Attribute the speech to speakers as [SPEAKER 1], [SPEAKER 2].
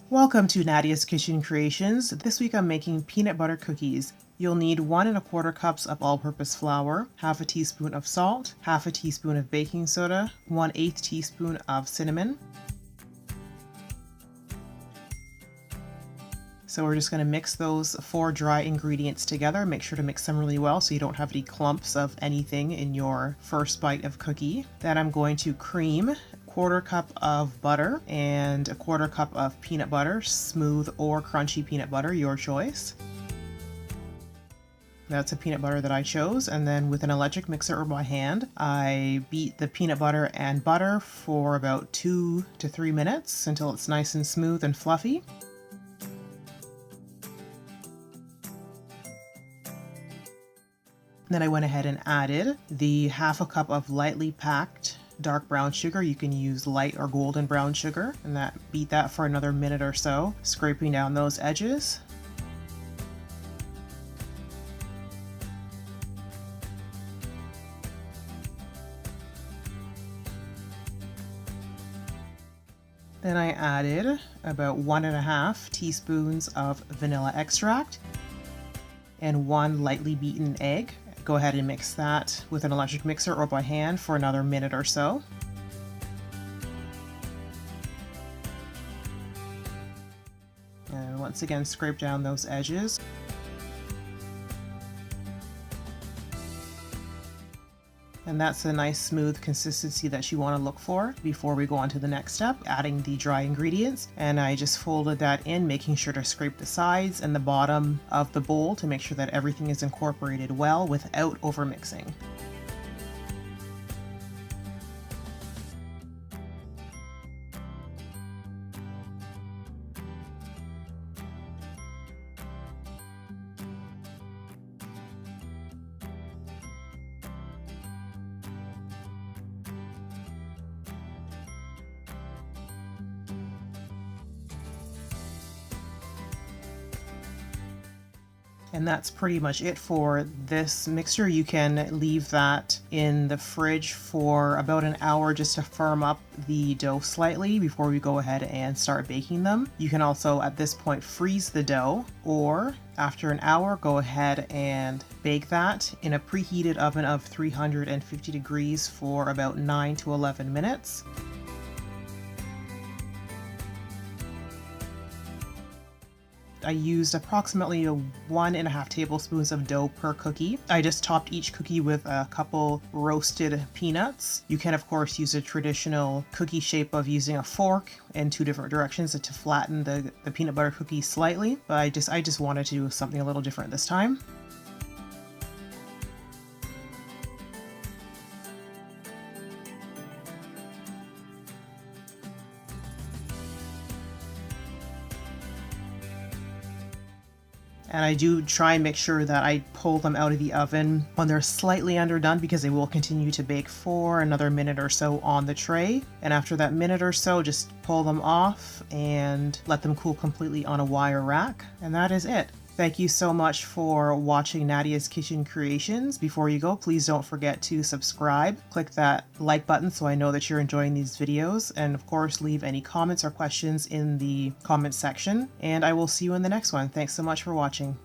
[SPEAKER 1] Welcome to Nadia's Kitchen Creations. This week I'm making peanut butter cookies. You'll need 1 1/4 cups of all-purpose flour, half a teaspoon of salt, half a teaspoon of baking soda, 1/8 teaspoon of cinnamon. So we're just going to mix those 4 dry ingredients together. Make sure to mix them really well so you don't have any clumps of anything in your first bite of cookie. Then I'm going to cream 1/4 cup of butter and 1/4 cup of peanut butter, smooth or crunchy peanut butter, your choice. That's a peanut butter that I chose, and then with an electric mixer or by hand, I beat the peanut butter and butter for about 2 to 3 minutes until it's nice and smooth and fluffy. Then I went ahead and added the half a cup of lightly packed dark brown sugar. You can use light or golden brown sugar, and beat that for another minute or so, scraping down those edges. Then I added about 1 1/2 teaspoons of vanilla extract and 1 lightly beaten egg. Go ahead and mix that with an electric mixer or by hand for another minute or so. And once again, scrape down those edges. And that's a nice smooth consistency that you want to look for before we go on to the next step, adding the dry ingredients. And I just folded that in, making sure to scrape the sides and the bottom of the bowl to make sure that everything is incorporated well without overmixing. And that's pretty much it for this mixture. You can leave that in the fridge for about an hour just to firm up the dough slightly before we go ahead and start baking them. You can also at this point freeze the dough, or after an hour go ahead and bake that in a preheated oven of 350 degrees for about 9 to 11 minutes. I used approximately 1 1/2 tablespoons of dough per cookie. I just topped each cookie with a couple roasted peanuts. You can of course use a traditional cookie shape of using a fork in 2 different directions to flatten the peanut butter cookie slightly, but I just wanted to do something a little different this time. And I do try and make sure that I pull them out of the oven when they're slightly underdone, because they will continue to bake for another minute or so on the tray. And after that minute or so, just pull them off and let them cool completely on a wire rack. And that is it. Thank you so much for watching Nadia's Kitchen Creations. Before you go, please don't forget to subscribe. Click that like button so I know that you're enjoying these videos. And of course, leave any comments or questions in the comments section. And I will see you in the next one. Thanks so much for watching.